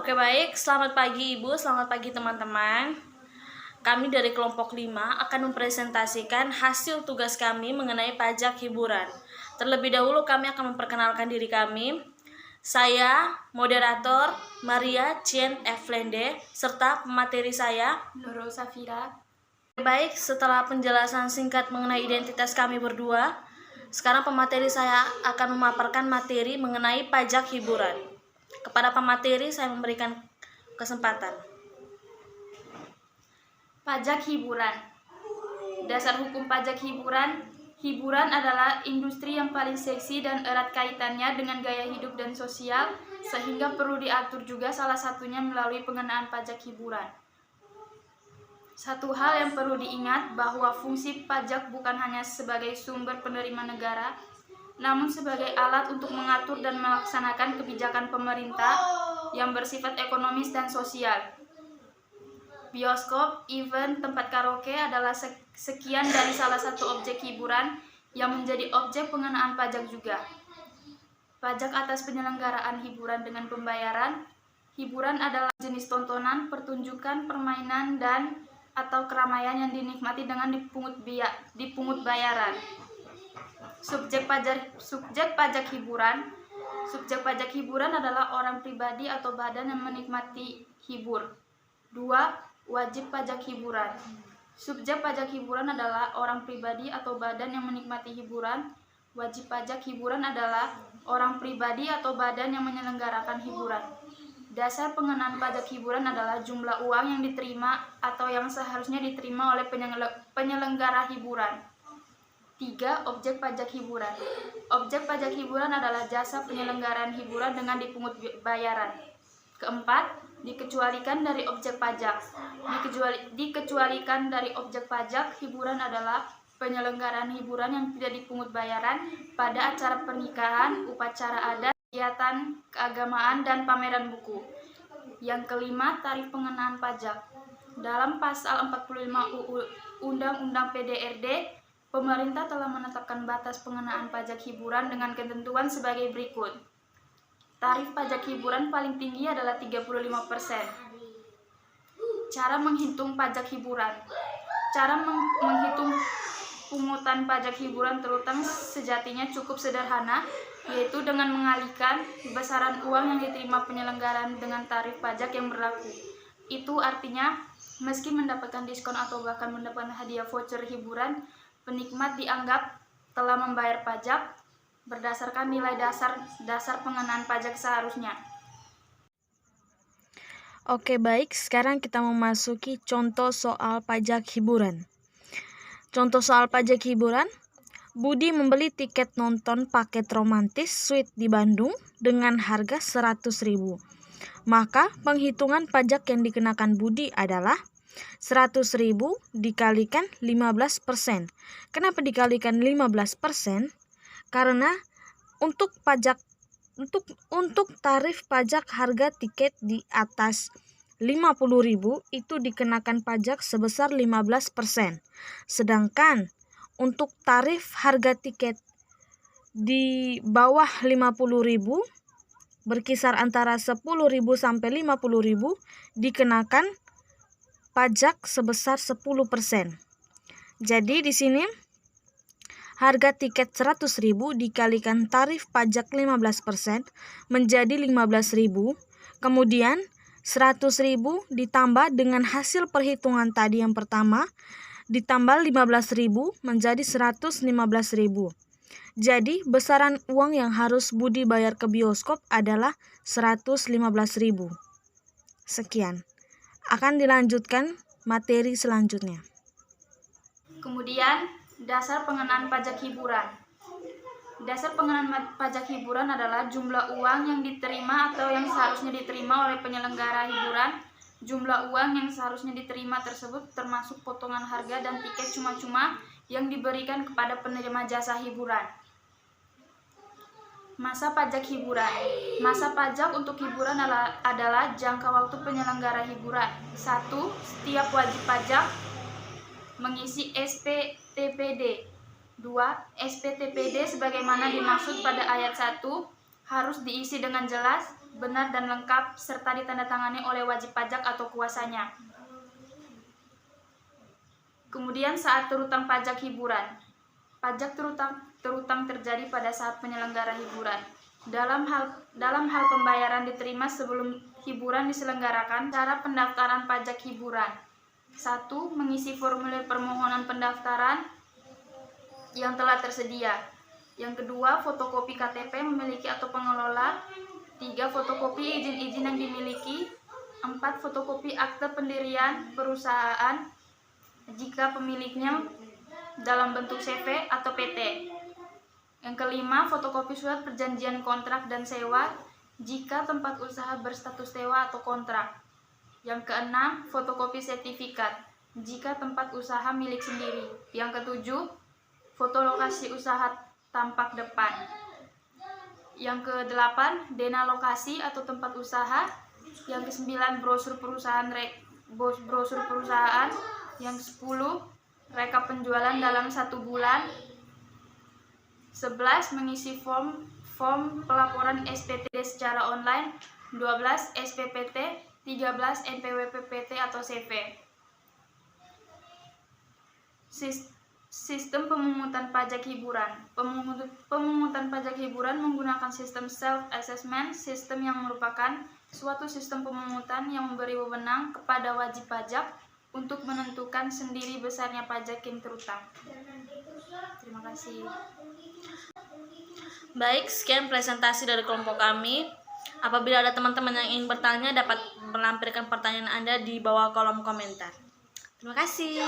Oke baik, selamat pagi Ibu, selamat pagi teman-teman. Kami dari kelompok 5 akan mempresentasikan hasil tugas kami mengenai pajak hiburan. Terlebih dahulu kami akan memperkenalkan diri kami. Saya, moderator Maria Cien Eflende, serta pemateri saya, Nurul Safira. Baik, setelah penjelasan singkat mengenai identitas kami berdua, sekarang pemateri saya akan memaparkan materi mengenai pajak hiburan. Kepada pemateri saya memberikan kesempatan. Pajak hiburan. Dasar hukum pajak hiburan. Hiburan adalah industri yang paling seksi dan erat kaitannya dengan gaya hidup dan sosial, sehingga perlu diatur juga salah satunya melalui pengenaan pajak hiburan. Satu hal yang perlu diingat bahwa fungsi pajak bukan hanya sebagai sumber penerimaan negara, namun sebagai alat untuk mengatur dan melaksanakan kebijakan pemerintah yang bersifat ekonomis dan sosial. Bioskop, event, tempat karaoke adalah sekian dari salah satu objek hiburan yang menjadi objek pengenaan pajak juga. Pajak atas penyelenggaraan hiburan dengan pembayaran. Hiburan adalah jenis tontonan, pertunjukan, permainan, dan atau keramaian yang dinikmati dengan dipungut bayaran. Subjek pajak hiburan. Subjek pajak hiburan adalah orang pribadi atau badan yang menikmati hibur. 2. Wajib pajak hiburan. Subjek pajak hiburan adalah orang pribadi atau badan yang menikmati hiburan. Wajib pajak hiburan adalah orang pribadi atau badan yang menyelenggarakan hiburan. Dasar pengenaan pajak hiburan adalah jumlah uang yang diterima atau yang seharusnya diterima oleh penyelenggara hiburan. 3. Objek pajak hiburan. Objek pajak hiburan adalah jasa penyelenggaraan hiburan dengan dipungut bayaran. Keempat, dikecualikan dari objek pajak. Dikecualikan dari objek pajak, hiburan adalah penyelenggaraan hiburan yang tidak dipungut bayaran pada acara pernikahan, upacara adat, kegiatan keagamaan, dan pameran buku. Yang kelima, tarif pengenaan pajak. Dalam pasal 45 UU Undang-Undang PDRD, pemerintah telah menetapkan batas pengenaan pajak hiburan dengan ketentuan sebagai berikut. Tarif pajak hiburan paling tinggi adalah 35%. Cara menghitung pajak hiburan. Cara menghitung pungutan pajak hiburan terutama sejatinya cukup sederhana, yaitu dengan mengalihkan besaran uang yang diterima penyelenggaraan dengan tarif pajak yang berlaku. Itu artinya, meski mendapatkan diskon atau bahkan mendapatkan hadiah voucher hiburan, penikmat dianggap telah membayar pajak berdasarkan nilai dasar pengenaan pajak seharusnya. Oke baik, sekarang kita memasuki contoh soal pajak hiburan. Contoh soal pajak hiburan, Budi membeli tiket nonton paket romantis suite di Bandung dengan harga 100.000. Maka penghitungan pajak yang dikenakan Budi adalah 100.000 dikalikan 15%. Kenapa dikalikan 15%? Karena untuk tarif pajak harga tiket di atas 50.000 itu dikenakan pajak sebesar 15%. Sedangkan untuk tarif harga tiket di bawah 50.000 berkisar antara 10.000 sampai 50.000 dikenakan pajak sebesar 10%. Jadi di sini harga tiket 100.000 dikalikan tarif pajak 15% menjadi 15.000. Kemudian 100.000 ditambah dengan hasil perhitungan tadi yang pertama ditambah 15.000 menjadi 115.000. Jadi besaran uang yang harus Budi bayar ke bioskop adalah 115.000. Sekian. Akan dilanjutkan materi selanjutnya. Kemudian, dasar pengenaan pajak hiburan. Dasar pengenaan pajak hiburan adalah jumlah uang yang diterima atau yang seharusnya diterima oleh penyelenggara hiburan. Jumlah uang yang seharusnya diterima tersebut termasuk potongan harga dan tiket cuma-cuma yang diberikan kepada penerima jasa hiburan. Masa pajak hiburan. Masa pajak untuk hiburan adalah jangka waktu penyelenggara hiburan. 1. Setiap wajib pajak mengisi SPTPD. 2. SPTPD sebagaimana dimaksud pada ayat 1 harus diisi dengan jelas, benar dan lengkap, serta ditandatangani oleh wajib pajak atau kuasanya. Kemudian saat terutang pajak hiburan. Pajak terutang terjadi pada saat penyelenggara hiburan. Dalam hal pembayaran diterima sebelum hiburan diselenggarakan. Cara pendaftaran pajak hiburan. 1. Mengisi formulir permohonan pendaftaran yang telah tersedia. Yang kedua, fotokopi KTP memiliki atau pengelola. 3. Fotokopi izin-izin yang dimiliki. 4. Fotokopi akte pendirian perusahaan jika pemiliknya dalam bentuk CV atau PT. Yang kelima, fotokopi surat perjanjian kontrak dan sewa jika tempat usaha berstatus sewa atau kontrak. Yang keenam, fotokopi sertifikat jika tempat usaha milik sendiri. Yang ketujuh, foto lokasi usaha tampak depan. Yang kedelapan, dena lokasi atau tempat usaha. Yang kesembilan, brosur perusahaan. Yang 10, rekap penjualan dalam 1 bulan. 11, mengisi form pelaporan SPT secara online. 12, SPPT. 13, NPWP-PT atau CV. Sistem pemungutan pajak hiburan. Pemungutan pajak hiburan menggunakan sistem self-assessment, sistem yang merupakan suatu sistem pemungutan yang memberi wewenang kepada wajib pajak untuk menentukan sendiri besarnya pajak yang terutang. Terima kasih. Baik, sekian presentasi dari kelompok kami. Apabila ada teman-teman yang ingin bertanya, dapat melampirkan pertanyaan Anda di bawah kolom komentar. Terima kasih.